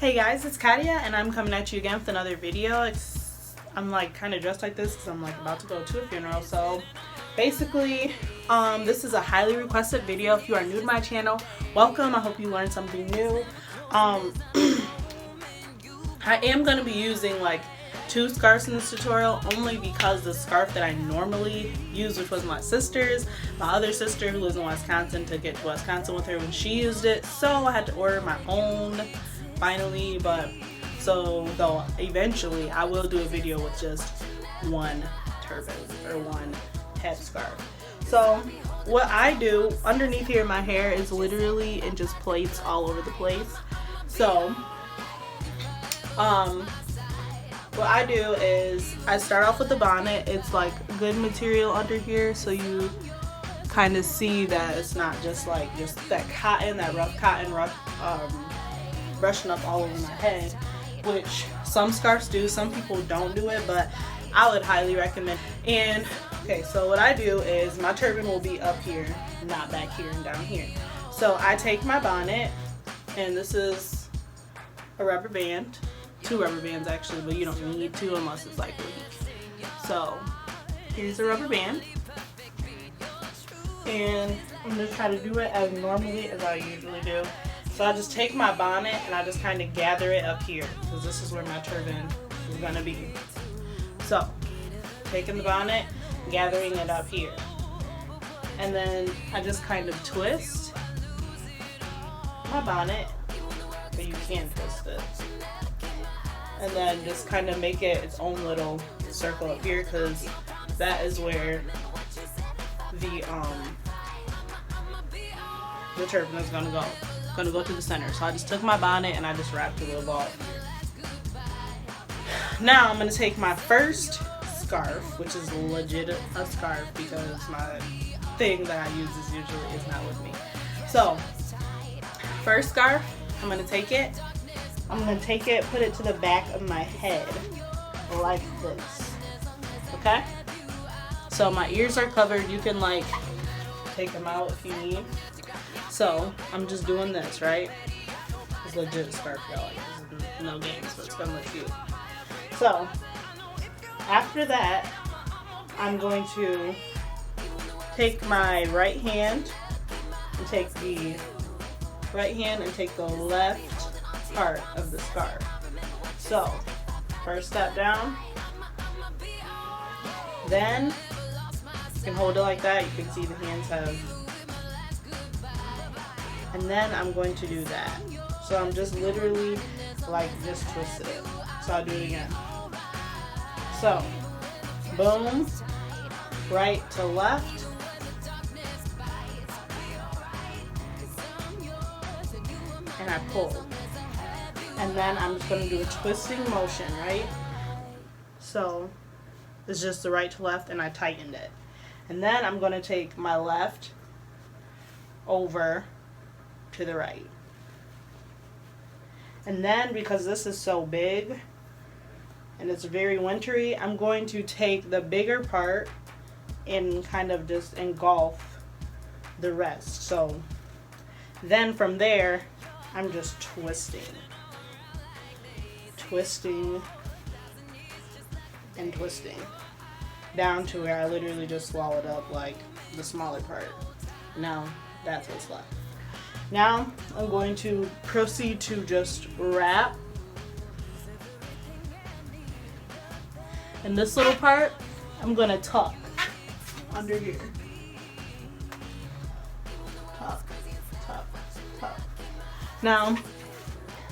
Hey guys, it's Khadiyah and I'm coming at you again with another video. I'm like kind of dressed like this because I'm like about to go to a funeral. So basically, this is a highly requested video. If you are new to my channel, welcome. I hope you learned something new. I am going to be using like 2 scarves in this tutorial only because the scarf that I normally use, which was my sister's, my other sister who lives in Wisconsin, took it to Wisconsin with her when she used it, so I had to order my own finally. But so though eventually I will do a video with just one turban or one headscarf. So what I do underneath here in my hair is literally it just plaits all over the place. So what I do is I start off with the bonnet. It's like good material under here, so you kind of see that it's not just like just that cotton, that rough cotton brushing up all over my head, which some scarves do, some people don't do it, but I would highly recommend. And okay, so what I do is my turban will be up here, not back here and down here. So I take my bonnet, and this is a rubber band. 2 rubber bands actually, but you don't need 2 unless it's like a week. So here's a rubber band, and I'm just trying to do it as normally as I usually do. So I just take my bonnet and I just kind of gather it up here because this is where my turban is gonna be. So taking the bonnet, gathering it up here, and then I just kind of twist my bonnet, but you can twist it. And then just kind of make it its own little circle up here, because that is where the turban is gonna go. It's gonna go to the center. So I just took my bonnet and I just wrapped it with a ball. Now I'm gonna take my first scarf, which is legit a scarf because my thing that I use is not with me. So first scarf, I'm gonna take it. Put it to the back of my head, like this, okay? So my ears are covered. You can like take them out if you need. So I'm just doing this, right? It's legit scarf, y'all. No games, but it's gonna look cute. So after that, I'm going to take my right hand and take the left part of the scarf. So first step down, then you can hold it like that. You can see the hands have, and then I'm going to do that. So I'm just literally like just twisted it. So I'll do it again. So boom, right to left, and I pull. And then I'm just going to do a twisting motion, right? So it's just the right to left, and I tightened it. And then I'm going to take my left over to the right. And then because this is so big and it's very wintry, I'm going to take the bigger part and kind of just engulf the rest. So then from there, I'm just twisting and twisting down to where I literally just swallowed up like the smaller part. Now that's what's left. Now I'm going to proceed to just wrap, and this little part I'm going to tuck under here. Tuck, tuck, tuck. Now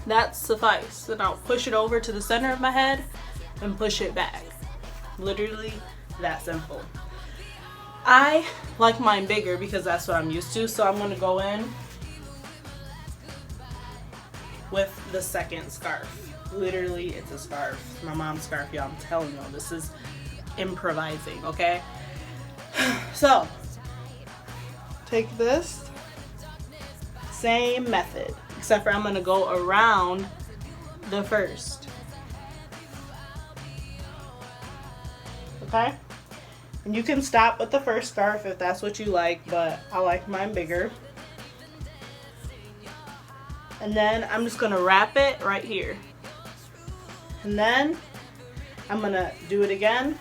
that suffice. Then I'll push it over to the center of my head and push it back. Literally that simple. I like mine bigger because that's what I'm used to, so I'm going to go in with the second scarf. Literally, it's a scarf. My mom's scarf, y'all. I'm telling y'all, this is improvising, okay? So take this, same method, except for I'm going to go around the first. Okay? And you can stop with the first scarf if that's what you like, but I like mine bigger. And then I'm just gonna wrap it right here. And then I'm gonna do it again.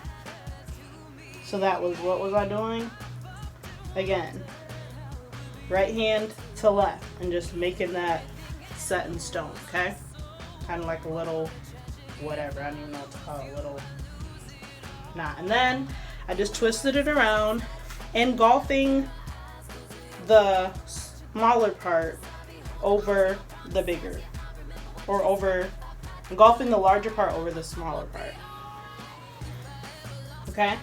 So that was, what was I doing? Again, right hand to left, and just making that set in stone, okay? Kind of like a little, whatever, I don't even know what to call it, a little knot. And then I just twisted it around, engulfing the smaller part over the bigger, or over, engulfing the larger part over the smaller part. Okay?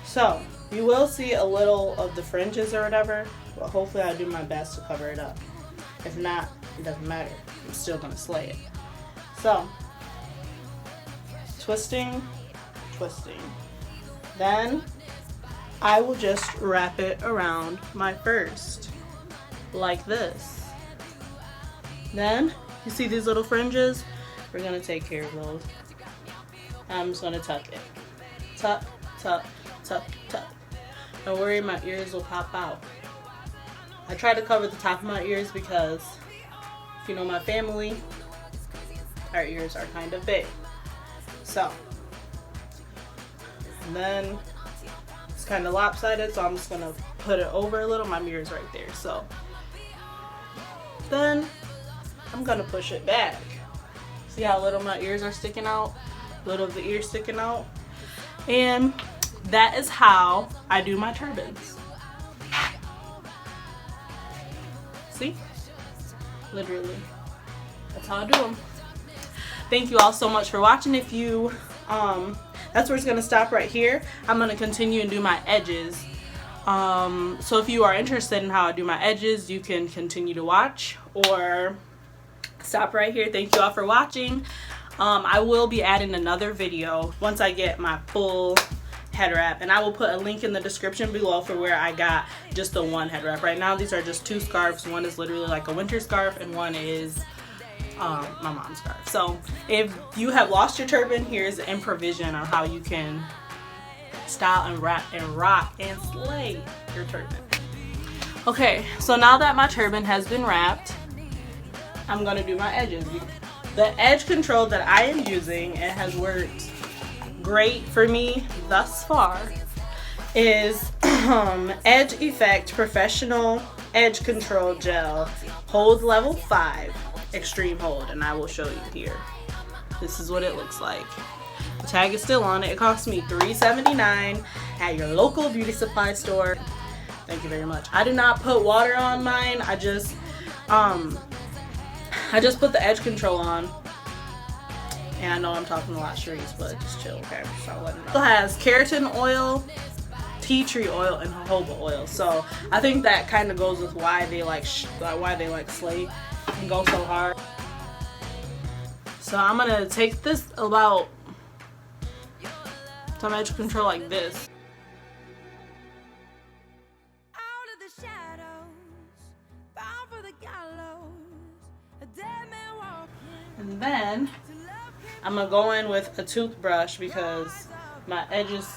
So, you will see a little of the fringes or whatever, but hopefully I'll do my best to cover it up. If not, it doesn't matter. I'm still gonna slay it. So, twisting, twisting. Then, I will just wrap it around my first, like this. Then, you see these little fringes? We're gonna take care of those. I'm just gonna tuck it. Tuck, tuck, tuck, tuck. Don't worry, my ears will pop out. I try to cover the top of my ears because, if you know my family, our ears are kind of big. So, and then it's kind of lopsided, so I'm just gonna put it over a little. My mirror's right there. So, then I'm gonna push it back. See how little my ears are sticking out? Little of the ears sticking out. And that is how I do my turbans. See? Literally. That's how I do them. Thank you all so much for watching. If you, that's where it's gonna stop right here. I'm gonna continue and do my edges. So if you are interested in how I do my edges, you can continue to watch or stop right here. Thank you all for watching. I will be adding another video once I get my full head wrap, and I will put a link in the description below for where I got just the one head wrap. Right now these are just two scarves. One is literally like a winter scarf, and one is my mom's scarf. So if you have lost your turban, here's an provision on how you can style and wrap and rock and slay your turban. Okay, so now that my turban has been wrapped, I'm gonna do my edges. The edge control that I am using, it has worked great for me thus far, is Edge Effect Professional Edge Control Gel Hold Level 5 Extreme Hold, and I will show you here. This is what it looks like. The tag is still on it. It cost me $3.79 at your local beauty supply store. Thank you very much. I did not put water on mine. I just put the edge control on. And I know I'm talking a lot Shrees, but just chill, okay? So letting it has keratin oil, tea tree oil, and jojoba oil. So I think that kind of goes with why they like slay and go so hard. So I'm gonna take this about some edge control like this. And then I'm gonna go in with a toothbrush because my edges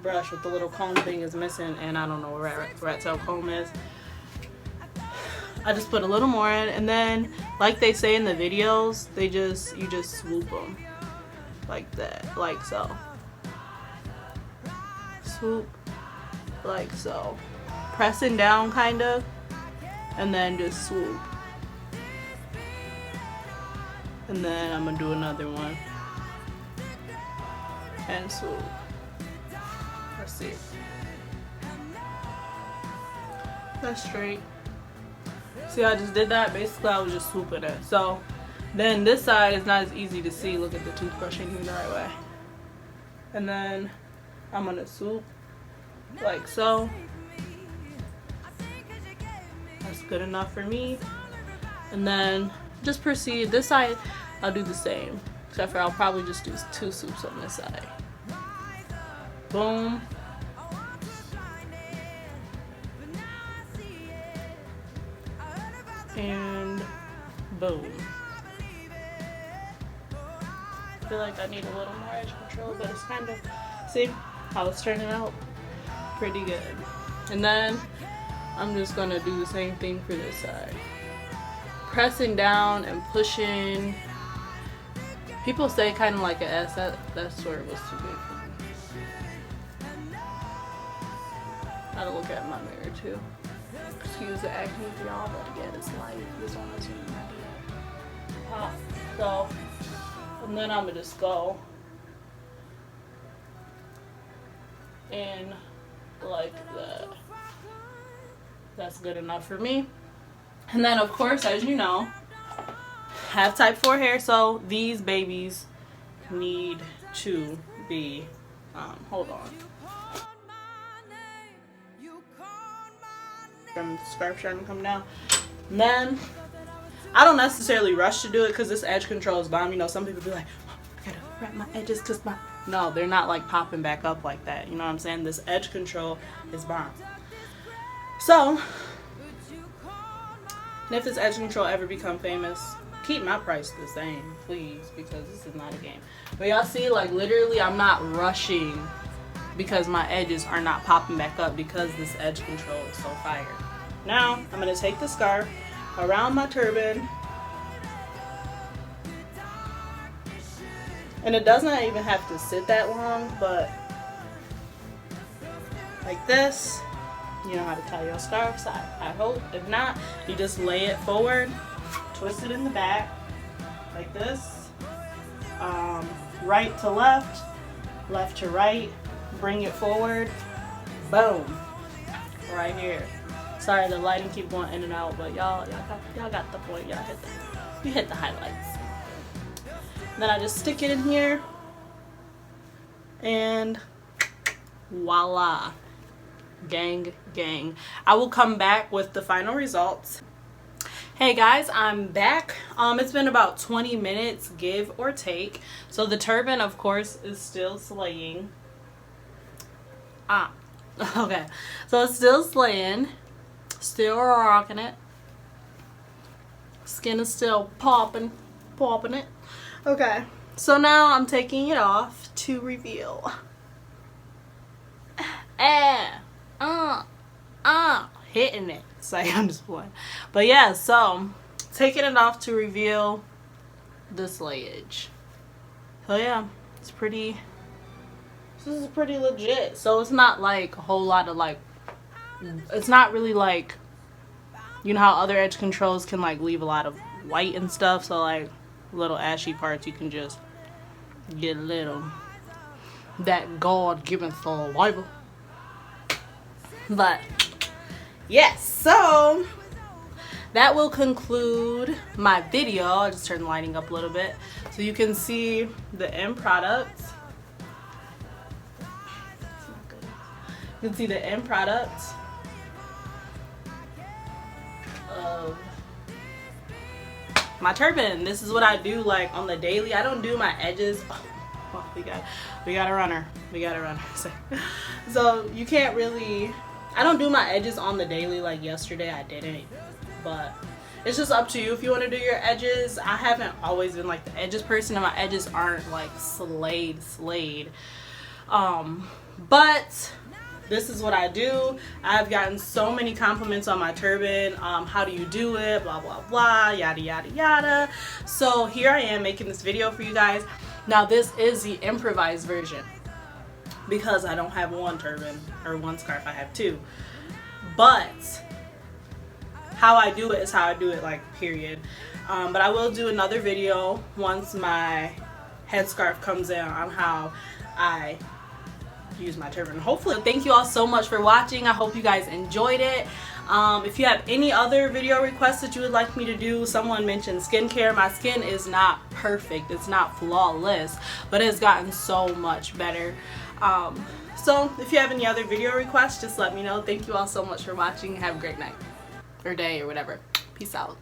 brush with the little comb thing is missing, and I don't know where rat tail comb is. I just put a little more in, and then like they say in the videos, you just swoop them like that, like so. Swoop like so, pressing down kind of, and then just swoop. And then I'm gonna do another one and swoop. Let's see. That's straight. See, I just did that. Basically, I was just swooping it. So then this side is not as easy to see. Look at the toothbrush ain't even the right way. And then I'm gonna swoop like so. That's good enough for me. And then just proceed. This side, I'll do the same. Except for I'll probably just do 2 swoops on this side. Boom. And boom. I feel like I need a little more edge control, but it's kind of, see how it's turning out? Pretty good. And then I'm just gonna do the same thing for this side. pressing down and pushing. People say kind of like an S. That sort of was too big for me. Gotta look at my mirror too. Excuse the acne, y'all, but again, it's light. This one is really hot. So, and then I'm gonna just go in like that. That's good enough for me. And then, of course, as you know, I have type 4 hair, so these babies need to be, hold on. From the scarf trying to come down. And then, I don't necessarily rush to do it because this edge control is bomb. You know, some people be like, oh, I gotta wrap my edges because my... No, they're not like popping back up like that. You know what I'm saying? This edge control is bomb. So, and if this edge control ever become famous, keep my price the same, please, because this is not a game. But y'all see, like, literally, I'm not rushing because my edges are not popping back up because this edge control is so fire. Now, I'm going to take the scarf around my turban. And it does not even have to sit that long, but like this. You know how to tie your scarves, I hope. If not, you just lay it forward, twist it in the back, like this. Right to left, left to right, bring it forward, boom, right here. Sorry, the lighting keep going in and out, but y'all got the point. You hit the highlights. Then I just stick it in here, and voila. Gang. I will come back with the final results. Hey guys, I'm back. It's been about 20 minutes, give or take. So the turban, of course, is still slaying. Okay. So it's still slaying. Still rocking it. Skin is still popping it. Okay. So now I'm taking it off to reveal. Hitting it. So I'm just playing. But yeah, so taking it off to reveal the slayage. So yeah, it's pretty. This is pretty legit. So it's not like a whole lot of like. It's not really like, you know how other edge controls can like leave a lot of white and stuff. So like little ashy parts, you can just get a little that God-given saliva. But yes, so that will conclude my video. I'll just turn the lighting up a little bit so you can see the end product. You can see the end product of my turban. This is what I do like on the daily. I don't do my edges. Oh, we got a runner. So you can't really. I don't do my edges on the daily like yesterday. I didn't, but it's just up to you if you want to do your edges. I haven't always been like the edges person, and my edges aren't like slayed. But this is what I do. I've gotten so many compliments on my turban. How do you do it? Blah blah blah. Yada yada yada. So here I am making this video for you guys. Now this is the improvised version, because I don't have one turban or one scarf, I have two. But how I do it is how I do it, like, period. But I will do another video once my headscarf comes in on how I use my turban. Hopefully. Thank you all so much for watching. I hope you guys enjoyed it. If you have any other video requests that you would like me to do, someone mentioned skincare. My skin is not perfect, it's not flawless, but it's gotten so much better. So if you have any other video requests, just let me know. Thank you all so much for watching. Have a great night or day or whatever. Peace out.